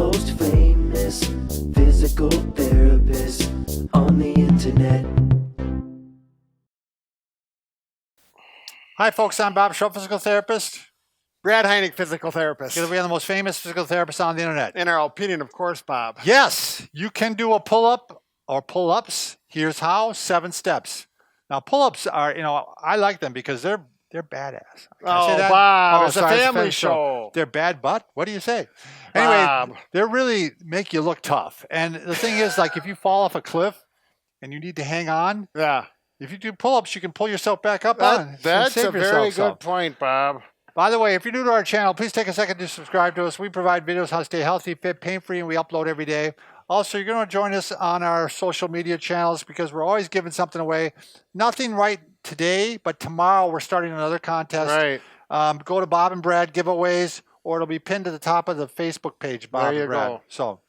most famous physical therapist on the internet. Hi, folks. I'm Bob Schrupp, physical therapist. Brad Heineck, physical therapist. Because we are the most famous physical therapists on the internet. In our opinion, of course, Bob. Yes, you can do a pull-up or pull-ups. Here's how: 7 steps. Now, pull-ups are, I like them because they're badass. Can I say that? Bob, it's a sorry, family show. They're bad butt? What do you say? Anyway, Bob. they really make you look tough. And the thing is, like, if you fall off a cliff and you need to hang on, Yeah. if you do pull-ups, you can pull yourself back up on. That's Save a very yourself. good point, Bob. By the way, if you're new to our channel, please take a second to subscribe to us. We provide videos how to stay healthy, fit, pain-free, and we upload every day. Also, you're going to join us on our social media channels because we're always giving something away. Nothing right today, but tomorrow we're starting another contest. Right. Go to Bob and Brad giveaways, or it'll be pinned to the top of the Facebook page, Bob and Brad. Go. So,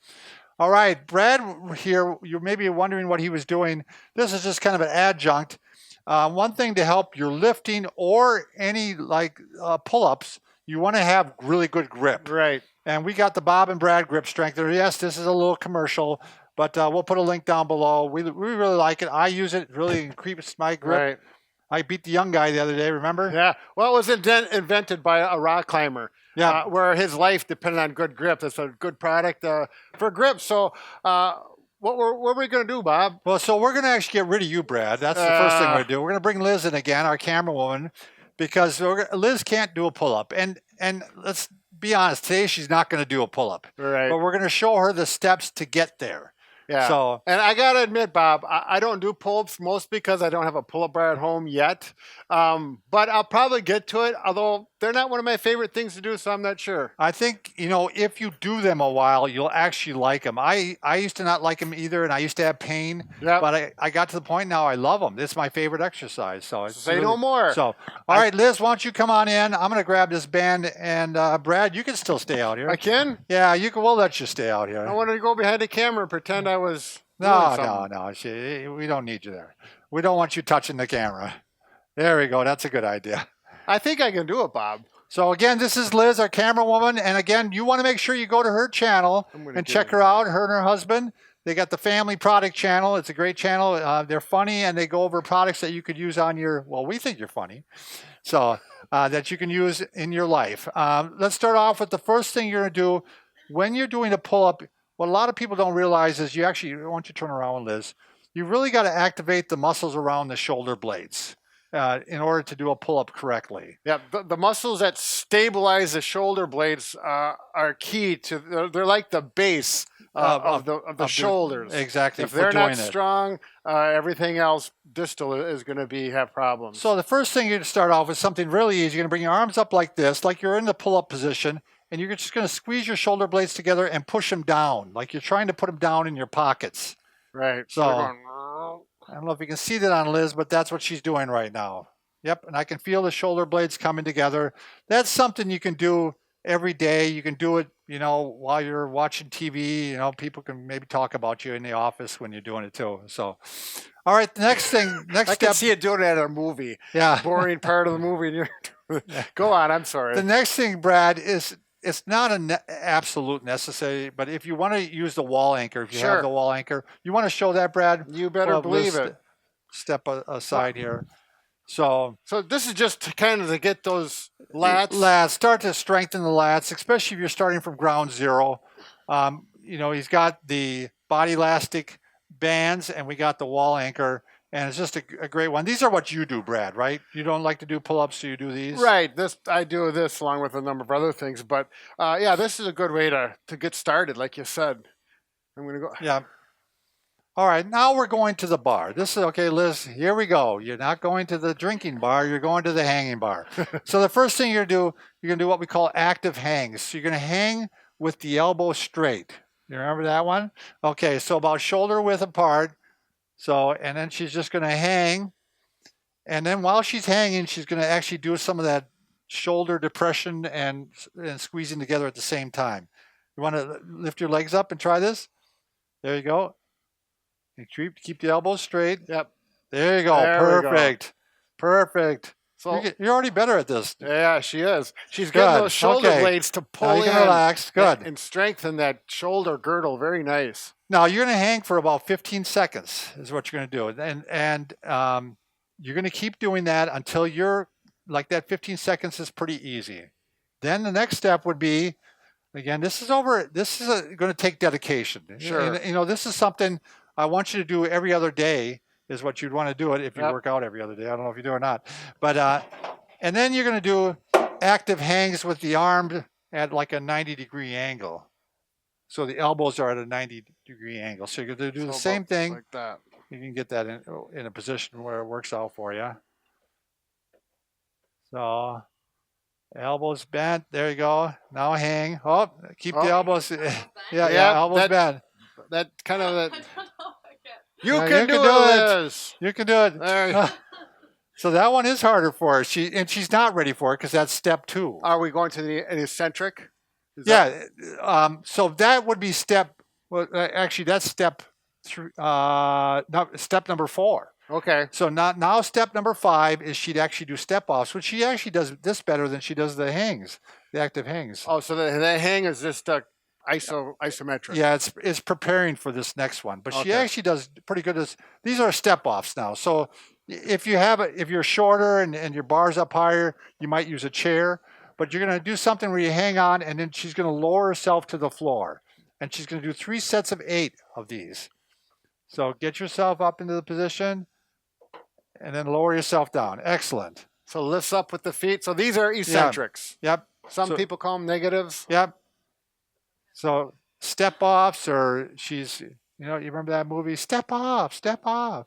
all right, Brad here, you may be wondering what he was doing. This is just kind of an adjunct. One thing to help your lifting or any pull-ups, you want to have really good grip. Right. And we got the Bob and Brad grip strengthener. Yes, this is a little commercial, but we'll put a link down below. We really like it. I use it. It really increases my grip. Right. I beat the young guy the other day, remember? Yeah. Well, it was invented by a rock climber. Yeah. Where his life depended on good grip. That's a good product for grip. So what were we going to do, Bob? Well, so we're going to actually get rid of you, Brad. That's the first thing we're going to do. We're going to bring Liz in again, our camera woman, because Liz can't do a pull-up. And let's be honest, today she's not going to do a pull-up. Right. But we're going to show her the steps to get there. Yeah. So, and I got to admit, Bob, I don't do pull-ups mostly because I don't have a pull-up bar at home yet. But I'll probably get to it, although they're not one of my favorite things to do, so I'm not sure. I think, if you do them a while, you'll actually like them. I used to not like them either, and I used to have pain. Yep. But I got to the point now I love them. This is my favorite exercise. So say no more. So, all right, Liz, why don't you come on in? I'm going to grab this band, and Brad, you can still stay out here. I can? Yeah, you can. We'll let you stay out here. I wanted to go behind the camera and pretend I was No. We don't need you there. We don't want you touching the camera. There we go. That's a good idea. I think I can do it, Bob. So again, this is Liz, our camera woman. And again, you want to make sure you go to her channel and check her out, her and her husband. They got the family product channel. It's a great channel. They're funny, and they go over products that you could use on we think you're funny. So that you can use in your life. Let's start off with the first thing you're going to do when you're doing a pull-up. What a lot of people don't realize is why don't you turn around, Liz? You really got to activate the muscles around the shoulder blades in order to do a pull-up correctly. Yeah, the muscles that stabilize the shoulder blades are key to. They're like the base of the shoulders. Exactly. If they're not strong, everything else distal is going to have problems. So the first thing you're going to start off with something really easy. You're going to bring your arms up like this, like you're in the pull-up position. And you're just going to squeeze your shoulder blades together and push them down, like you're trying to put them down in your pockets. Right. So I don't know if you can see that on Liz, but that's what she's doing right now. Yep, and I can feel the shoulder blades coming together. That's something you can do every day. You can do it, while you're watching TV. People can maybe talk about you in the office when you're doing it too. So, all right, the next thing, I can see you doing it at a movie. Yeah. Boring part of the movie. Go on, I'm sorry. The next thing, Brad, is it's not an absolute necessary, but if you want to use the wall anchor, if you have the wall anchor, you want to show that, Brad? You better believe it. Step aside here. So this is just to get those lats. Start to strengthen the lats, especially if you're starting from ground zero. He's got the body elastic bands, and we got the wall anchor. And it's just a great one. These are what you do, Brad, right? You don't like to do pull-ups, so you do these? Right. I do this along with a number of other things. But, this is a good way to get started, like you said. I'm going to go. Yeah. All right. Now we're going to the bar. This is, okay, Liz, here we go. You're not going to the drinking bar. You're going to the hanging bar. So the first thing you're going to do what we call active hangs. So you're going to hang with the elbow straight. You remember that one? Okay. So about shoulder width apart. So, and then she's just going to hang. And then while she's hanging, she's going to actually do some of that shoulder depression and squeezing together at the same time. You want to lift your legs up and try this? There you go. And keep the elbows straight. Yep. There you go. Perfect. Perfect. So You're already better at this. yeah, she is. She's getting Good. those shoulder Okay. blades to Now pull you in can relax. Good. and strengthen that shoulder girdle. Very nice. Now you're going to hang for about 15 seconds is what you're going to do. And you're going to keep doing that until you're like that 15 seconds is pretty easy. Then the next step would be, again, this is going to take dedication. Sure. And, you know, this is something I want you to do every other day is what you'd want to do it if you Yep. work out every other day. I don't know if you do or not. But, and then you're going to do active hangs with the arm at like a 90-degree angle. So the elbows are at a 90-degree angle. So you're going to do the So same about thing. like that. You can get that in a position where it works out for you. So elbows bent. There you go. Now hang. Oh, keep the Oh. elbows. Yeah, Yeah, elbows bent. That kind of I that. don't know. I can't. You Yeah, can you do can do it. Liz. You can do it. There. So that one is harder for her. She's not ready for it because that's step 2. Are we going to an eccentric? Is Yeah. So that would be step. Well, actually, that's step 3. Step number 4. Okay. So now step number 5 is she'd actually do step offs, which she actually does this better than she does the hangs, the active hangs. Oh, so the hang is just isometric. Yeah, it's preparing for this next one, but she Okay. actually does pretty good. These are step offs now. So if you're shorter and your bar's up higher, you might use a chair, but you're going to do something where you hang on, and then she's going to lower herself to the floor, and she's going to do 3 sets of 8 of these. So get yourself up into the position, and then lower yourself down. Excellent. So lifts up with the feet. So these are eccentrics. Yep. Some So- people call them negatives. Yep. So step offs, or you remember that movie, Step Off, Step Off.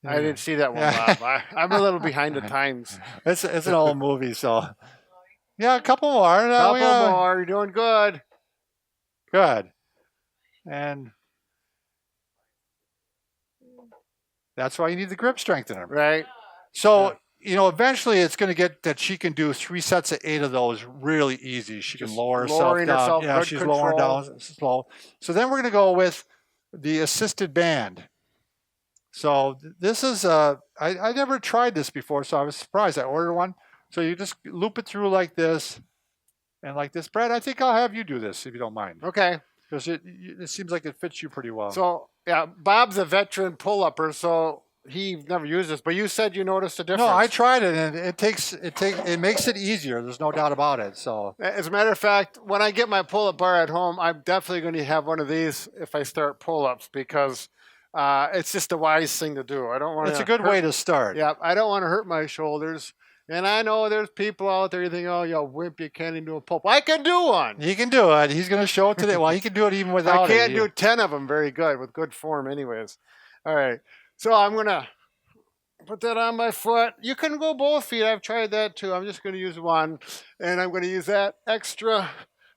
I didn't see that one, Yeah. Bob. I'm a little behind the times. It's an old movie, so yeah, a couple more. Couple more. You're doing good. Good. And that's why you need the grip strengthener. Right. So, eventually it's going to get that she can do 3 sets of 8 of those really easy. She can Just lower herself lowering down. herself, Yeah, good she's control. lowering down slow. So then we're going to go with the assisted band. So this is I never tried this before, so I was surprised. I ordered one. So you just loop it through like this and like this. Brad, I think I'll have you do this if you don't mind, Okay. because it seems like it fits you pretty well. So yeah, Bob's a veteran pull-upper, so he never used this. But you said you noticed a difference. no, I tried it, and it makes it easier. There's no doubt about it. So As a matter of fact, when I get my pull-up bar at home, I'm definitely going to have one of these if I start pull-ups because it's just a wise thing to do. I don't want to. it's a good way to start. Yeah, I don't want to hurt my shoulders. And I know there's people out there you think, oh, you wimp, you can't even do a pull-up. I can do one. He can do it. He's going to show it today. Well, he can do it even without I can't it. do 10 of them very good with good form anyways. All right. So I'm going to put that on my foot. You can go both feet. I've tried that too. I'm just going to use one. And I'm going to use that extra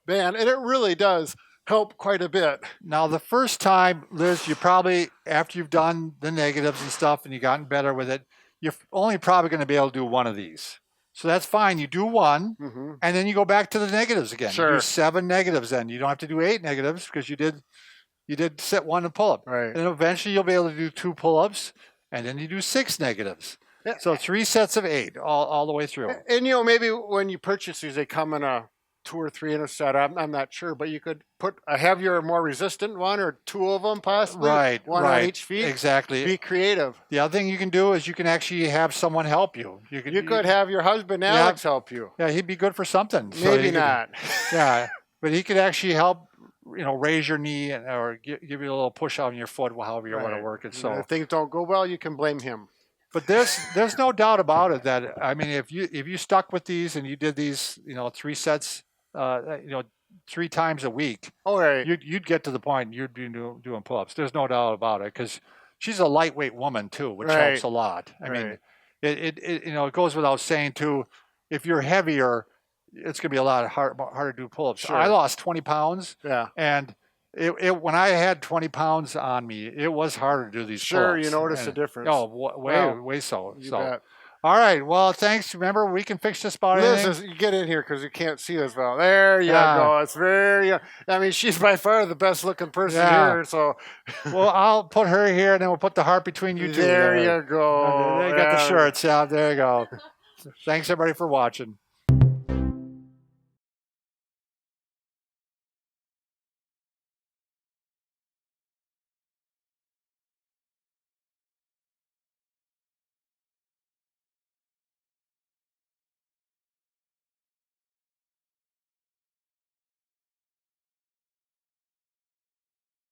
band. And it really does help quite a bit. Now, the first time, Liz, you probably, after you've done the negatives and stuff and you've gotten better with it, you're only probably going to be able to do one of these. So that's fine. You do one, Mm-hmm. and then you go back to the negatives again. You Sure. do 7 negatives then. You don't have to do 8 negatives because you did set 1 and pull up. Right. And eventually you'll be able to do 2 pull-ups, and then you do 6 negatives. Yeah. So 3 sets of 8 all the way through. And, maybe when you purchase these, they come in a 2 or 3 in a set. I'm not sure, but you could put a heavier, more resistant one or 2 of them possibly. Right, One right. on each feet. Exactly. Be creative. The other thing you can do is you can actually have someone help you. You could have your husband Alex help you. Yeah, he'd be good for something. So Maybe he could- not. Yeah, but he could actually help, raise your knee or give you a little push on your foot, however you want to Right. work it. And So, if things don't go well, you can blame him. but there's no doubt about it that if you stuck with these and you did these 3 sets 3 times a week, All right. you'd get to the point you'd be doing pull-ups. There's no doubt about it because she's a lightweight woman too, which Right. helps a lot. I mean, Right. it goes without saying too. If you're heavier, it's gonna be a lot harder to do pull-ups. Sure. I lost 20 pounds, Yeah. and when I had 20 pounds on me, it was harder to do these. Sure, pull-ups. you notice a And- difference. Oh, Well, way so. You So, bet. all right. Well, thanks. Remember, we can fix just about Liz, anything. you get in here because you can't see as well. There you Yeah. go. It's very. I mean, she's by far the best looking person Yeah. here. So Well, I'll put her here, and then we'll put the heart between you two. there you go. They got the Yeah. shirts. Yeah, there you go. Thanks everybody for watching.